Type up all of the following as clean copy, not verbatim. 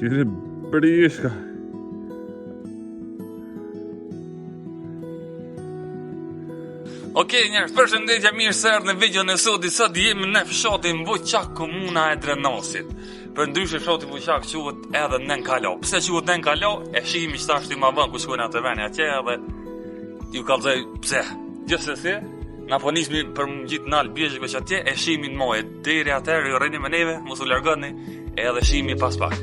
Kishë brishka. Okej, njerëz, përshëndetje, mirë se erdhët në videon e sotit. Sot jemi në fshatin Vuqaq, komuna e Drenosit. Për ndryshe fshati Vuqaq quhet edhe Nën Kalo. Pse quhet Nën Kalo? E shihemi tash ti më vonë ku shkojnë atë veni atje edhe ju kallzoj pse. Gjithsesi, na po nismi për më gjithë nal bjezhve që atje e shihemi në moje. Deri atëherë ju rrini me neve, mos u largoni, edhe shihemi pas pak.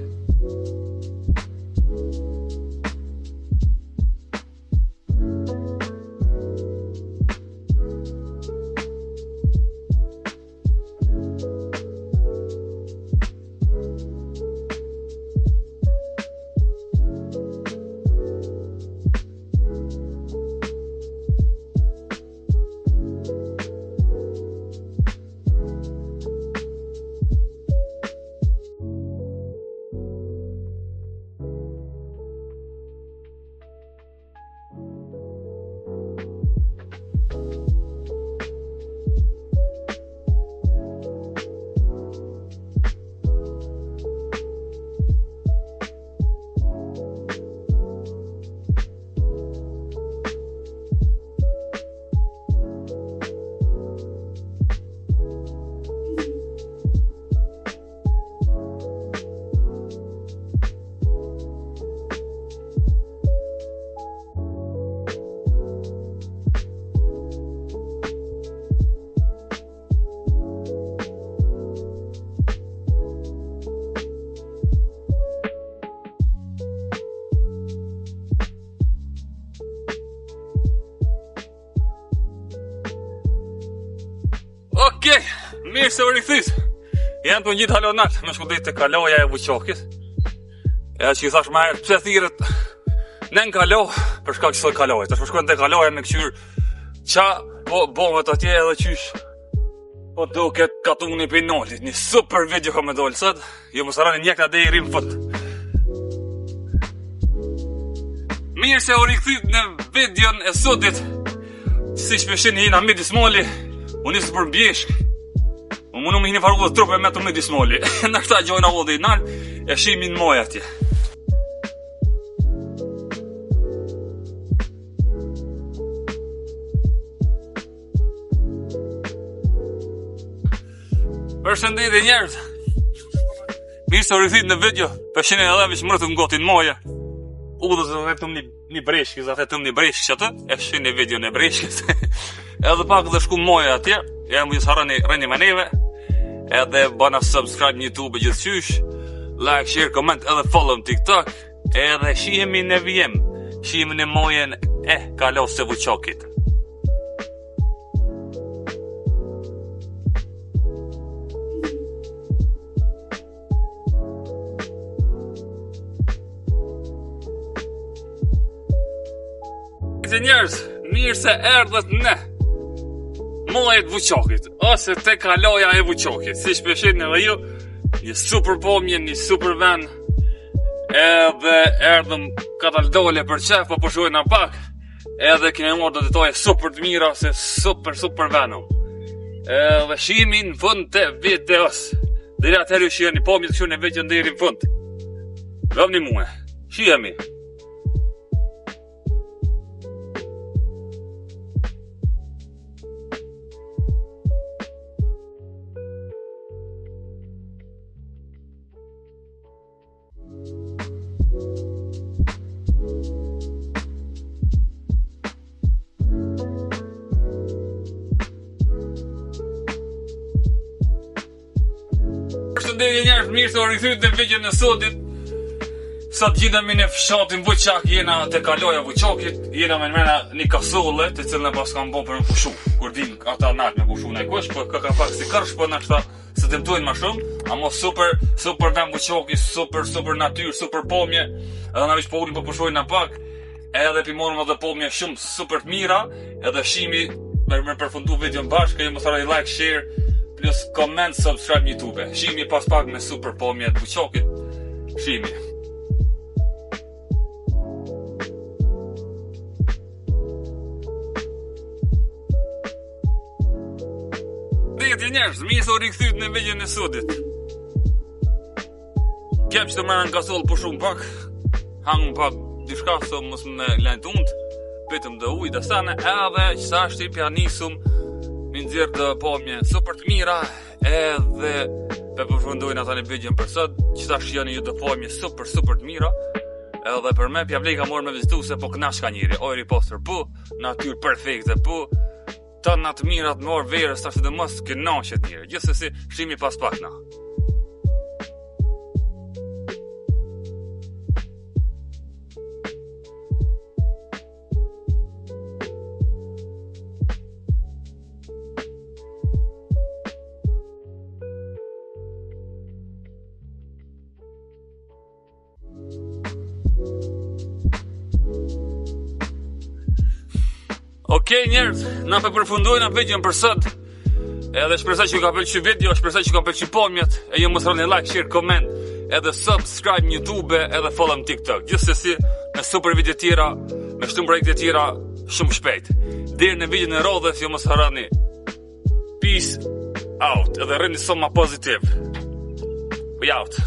Okej, mirë se u rikthys. Janë të gjithë halonat me shkundit të Kaloja e Vuqaqit. E që i thash më herë, pse thirret Nën Kalo, për shkak që sot Kaloj. Tash po shkojnë te Kaloja me kqyr ça po bomet atje edhe qysh. Po duket katuni pinolit, një super video ka më dol sot. Ju mos harroni njëkna deri në fund. Mirë se u rikthys në videon e sotit. Si shpeshini jena midis moli. Unë nisë për bjeshk. Unë mundu me hini faru dhe trupe me të më dismoli. Në këta gjojna vodhe i nalë, e shimi në moj atje. Përshëndetje njerëz. Mirë se u rikthit në video, përshini edhe veç mërët në gotin moje. Udhës dhe vetëm një breshkës, dhe vetëm një breshkës që të, e shini video në breshkës. Edhe pak dhe shku moje atje, e më gjithë harani rëni me neve, edhe bana subscribe në YouTube gjithëqysh, like, share, comment, edhe follow në TikTok, edhe shihemi në VM, shihemi në mojen e Kalos të Vuqaqit. Njerëz, mirë se erdhët në mojet Vuqaqit, ose te Kaloja e Vuqaqit. Si shpeshin edhe ju, një super pomje, një super ven. Edhe erdhëm kataldole për qef, po përshojnë në pak. Edhe kene morë do të toje super të mira, se super venëm. Edhe shihemi në fund të videos. Deri atëherë ju shiheni pomje të shumë në video deri në fund. Vëmni muhe, shihemi. Përshëndetje njerëz, mirë se u rikthit në videon e sotit. Sot gjithemi në fshatin Vuqaq, jena te Kaloja Vuqaqit, jena me nëmena një kasolle, të cilën e pas kam bo për në pushu. Kur din ata nalt me pushu në e kush, po ka pak si kërsh, po nështë se të mëtojnë ma shumë. Amo super ven Vuqaqi, super natyr, super pomje. Edhe na vish po ullin po pushojnë në pak. Edhe pi morëm edhe pomje shumë super të mira. Edhe shimi me përfundu video në bashkë, ju më thara i like, share, plus comment, subscribe në YouTube. Shimi pas pak me super pomje të Vuqaqit. Shimi. Njerëz, mi se u rikthit në videon e sotit. kem që të mërë në kasull për shumë pak. Hangë pak dishka së mos me lejnë të undë. Petëm dhe ujë dhe sene. Edhe që sa është i pja nisum mi nëzirë dhe pomje super të mira. Edhe pe përfundojnë ata një bidjen për sët. Që sa është janë një dhe pomje super të mira. Edhe për me pja vlej ka morë me vizitu se po knash ka njëri. Ojri poster po, natyrë perfekte po. Ta në të mirat më orë verës, ta që dhe mos kënaqet njëri. Gjithsesi, shimi pas pak na. Okej njerëz, na përfundojnë videon për sot. Edhe shpresoj që ju ka pëlqyer video, shpresoj që ju ka pëlqyer pomjet, e ju mos harroni like, share, comment, edhe subscribe në YouTube edhe follow në TikTok. Gjithsesi, me super video tjera, me shumë projekte tjera shumë shpejt. Deri në videon e radhës, ju mos harroni. Peace out. Edhe rrini soma pozitiv. We out.